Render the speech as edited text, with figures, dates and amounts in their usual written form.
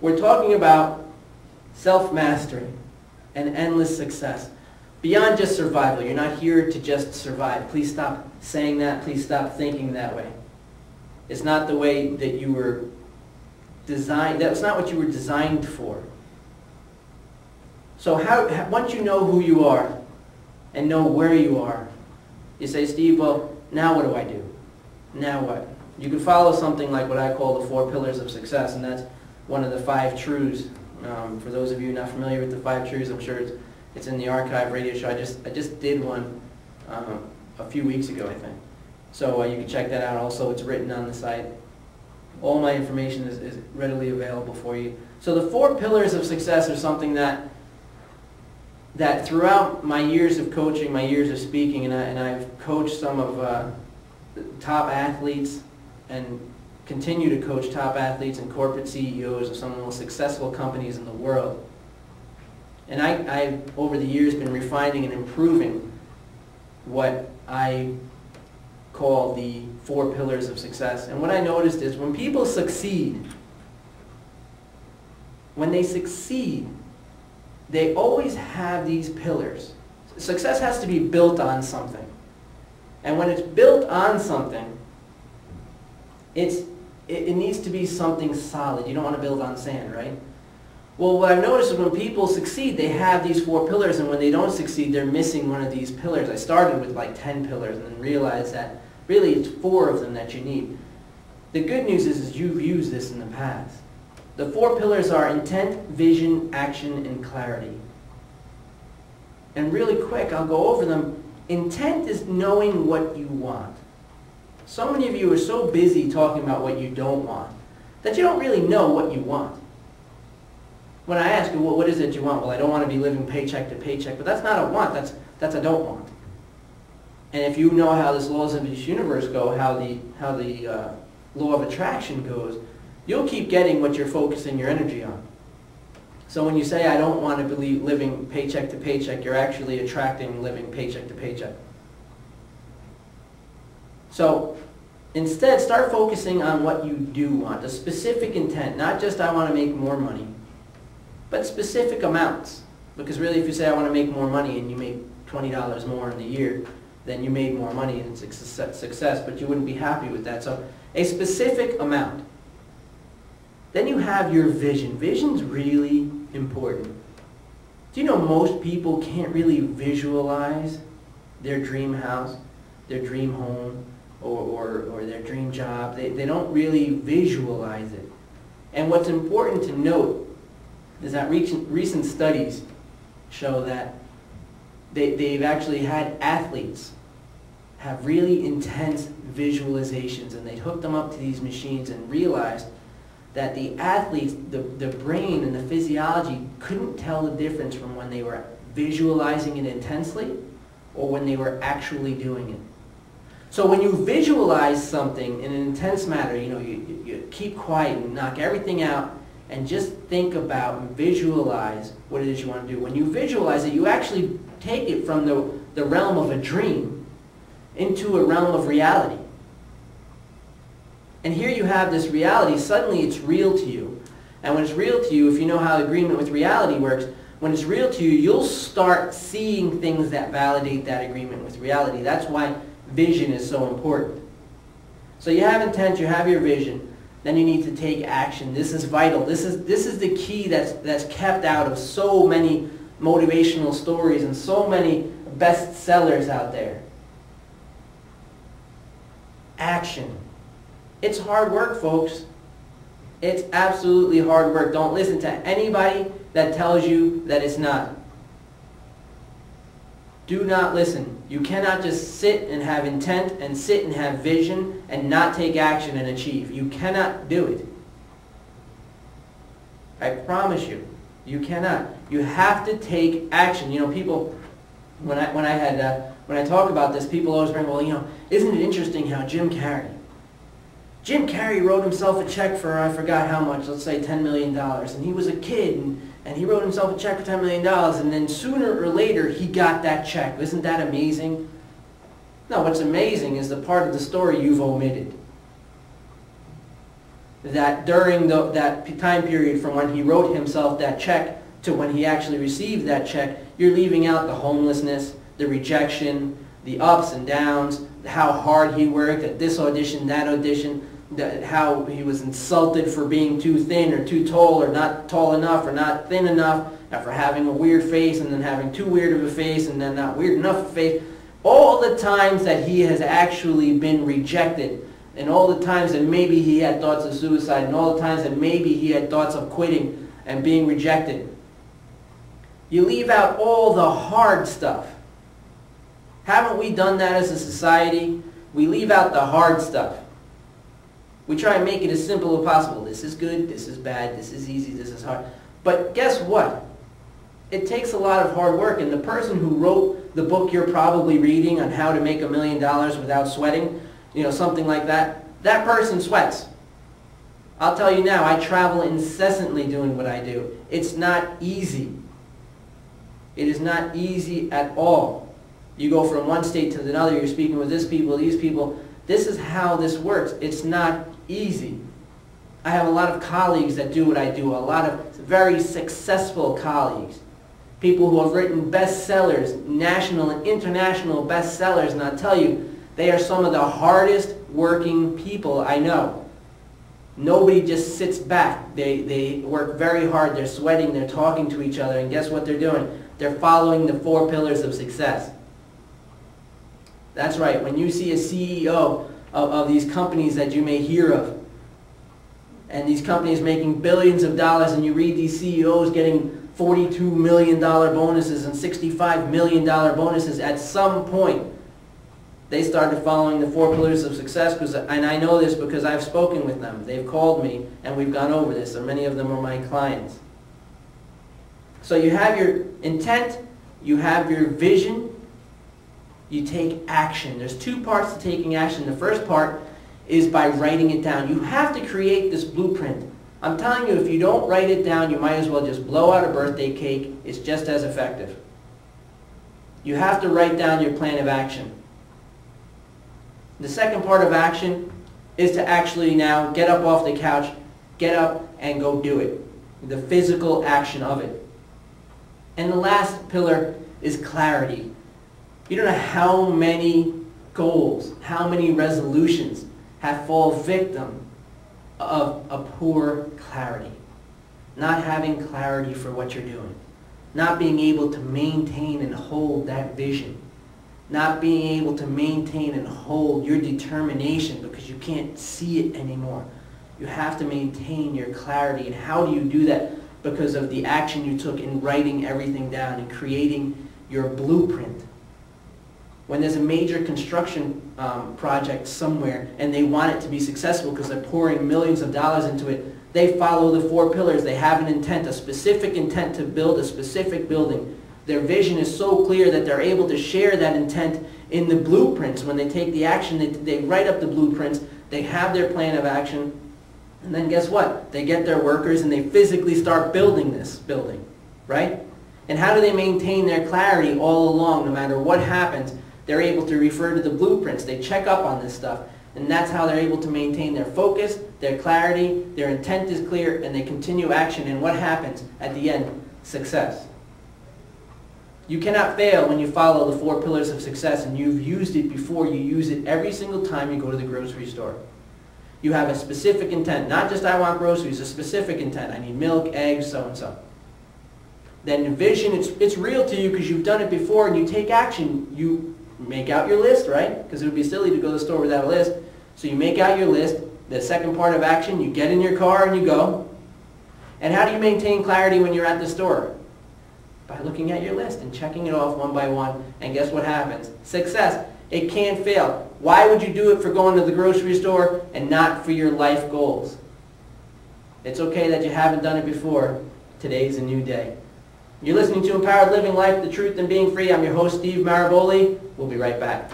We're talking about self-mastery and endless success. Beyond just survival. You're not here to just survive. Please stop saying that. Please stop thinking that way. It's not the way that you were designed. That's not what you were designed for. So once you know who you are and know where you are, you say, Steve, well, now what do I do? Now what? You can follow something like what I call the 4 pillars of success, and that's one of the 5 truths. For those of you not familiar with the 5 truths, I'm sure it's in the archive radio show. I just did one a few weeks ago, I think. So you can check that out. Also, it's written on the site. All my information is readily available for you. So the 4 pillars of success are something that throughout my years of coaching, my years of speaking, and I've coached some of the top athletes and continue to coach top athletes and corporate CEOs of some of the most successful companies in the world. And I've, over the years, been refining and improving what I call the 4 pillars of success. And what I noticed is when people succeed, they always have these pillars. Success has to be built on something. And when it's built on something, it needs to be something solid. You don't want to build on sand, right? Well, what I've noticed is when people succeed, they have these 4 pillars, and when they don't succeed, they're missing one of these pillars. I started with like 10 pillars and then realized that really it's 4 of them that you need. The good news is you've used this in the past. The 4 pillars are intent, vision, action, and clarity. And really quick, I'll go over them. Intent is knowing what you want. So many of you are so busy talking about what you don't want that you don't really know what you want. When I ask you, well, what is it you want? Well, I don't want to be living paycheck to paycheck. But that's not a want. That's a don't want. And if you know how the laws of this universe go, how the law of attraction goes, you'll keep getting what you're focusing your energy on. So when you say, I don't want to be living paycheck to paycheck, you're actually attracting living paycheck to paycheck. So instead, start focusing on what you do want, a specific intent, not just I want to make more money, but specific amounts. Because really, if you say I want to make more money and you make $20 more in the year, then you made more money and it's a success, but you wouldn't be happy with that. So a specific amount. Then you have your vision. Vision's really important. Do you know most people can't really visualize their dream house, their dream home, or their dream job? They don't really visualize it. And what's important to note is that recent studies show that they've actually had athletes have really intense visualizations, and they hooked them up to these machines and realized that the athletes, the brain and the physiology couldn't tell the difference from when they were visualizing it intensely or when they were actually doing it. So when you visualize something in an intense manner, you keep quiet and knock everything out and just think about and visualize what it is you want to do. When you visualize it, you actually take it from the realm of a dream into a realm of reality. And here you have this reality. Suddenly it's real to you. And when it's real to you, if you know how agreement with reality works, when it's real to you, you'll start seeing things that validate that agreement with reality. That's why vision is so important. So you have intent, you have your vision, then you need to take action. This is vital. This is the key that's kept out of so many motivational stories and so many bestsellers out there. Action. It's hard work, folks. It's absolutely hard work. Don't listen to anybody that tells you that it's not. Do not listen. You cannot just sit and have intent and sit and have vision and not take action and achieve. You cannot do it. I promise you, you cannot. You have to take action. People, when I talk about this, people always bring, well, isn't it interesting how Jim Carrey wrote himself a check for, I forgot how much, let's say $10 million, and he was a kid, and he wrote himself a check for $10 million, and then sooner or later he got that check. Isn't that amazing? No, what's amazing is the part of the story you've omitted. that during that time period from when he wrote himself that check to when he actually received that check, you're leaving out the homelessness, the rejection, the ups and downs, how hard he worked at this audition, that audition, how he was insulted for being too thin or too tall or not tall enough or not thin enough, and for having a weird face and then having too weird of a face and then not weird enough of a face. All the times that he has actually been rejected, and all the times that maybe he had thoughts of suicide, and all the times that maybe he had thoughts of quitting and being rejected. You leave out all the hard stuff. Haven't we done that as a society? We leave out the hard stuff. We try and make it as simple as possible. This is good, this is bad, this is easy, this is hard. But guess what? It takes a lot of hard work, and the person who wrote the book you're probably reading on how to make $1 million without sweating, something like that, that person sweats. I'll tell you now, I travel incessantly doing what I do. It's not easy. It is not easy at all. You go from one state to another, you're speaking with this people, these people. This is how this works. It's not easy. I have a lot of colleagues that do what I do, a lot of very successful colleagues. People who have written bestsellers, national and international bestsellers, and I'll tell you, they are some of the hardest working people I know. Nobody just sits back. They work very hard, they're sweating, they're talking to each other, and guess what they're doing? They're following the 4 pillars of success. That's right, when you see a CEO of these companies that you may hear of, and these companies making billions of dollars, and you read these CEOs getting $42 million bonuses and $65 million bonuses, at some point they started following the 4 pillars of success, and I know this because I've spoken with them. They've called me and we've gone over this, and many of them are my clients. So you have your intent, you have your vision, you take action. There's 2 parts to taking action. The first part is by writing it down. You have to create this blueprint. I'm telling you, if you don't write it down, you might as well just blow out a birthday cake. It's just as effective. You have to write down your plan of action. The second part of action is to actually now get up off the couch, get up and go do it. The physical action of it. And the last pillar is clarity. You don't know how many goals, how many resolutions have fallen victim of a poor clarity. Not having clarity for what you're doing. Not being able to maintain and hold that vision. Not being able to maintain and hold your determination because you can't see it anymore. You have to maintain your clarity. And how do you do that? Because of the action you took in writing everything down and creating your blueprint. When there's a major construction project somewhere and they want it to be successful because they're pouring millions of dollars into it, they follow the 4 pillars. They have an intent, a specific intent to build a specific building. Their vision is so clear that they're able to share that intent in the blueprints. When they take the action, they write up the blueprints, they have their plan of action, and then guess what? They get their workers and they physically start building this building, right? And how do they maintain their clarity all along, no matter what happens? They're able to refer to the blueprints. They check up on this stuff. And that's how they're able to maintain their focus, their clarity, their intent is clear, and they continue action. And what happens at the end? Success. You cannot fail when you follow the 4 pillars of success, and you've used it before. You use it every single time you go to the grocery store. You have a specific intent. Not just I want groceries, a specific intent. I need milk, eggs, so-and-so. Then vision, it's real to you because you've done it before, and you take action. You make out your list, right? Because it would be silly to go to the store without a list. So you make out your list. The second part of action, you get in your car and you go. And how do you maintain clarity when you're at the store? By looking at your list and checking it off one by one. And guess what happens? Success. It can't fail. Why would you do it for going to the grocery store and not for your life goals? It's okay that you haven't done it before. Today's a new day. You're listening to Empowered Living Life, the Truth in Being Free. I'm your host, Steve Maraboli. We'll be right back.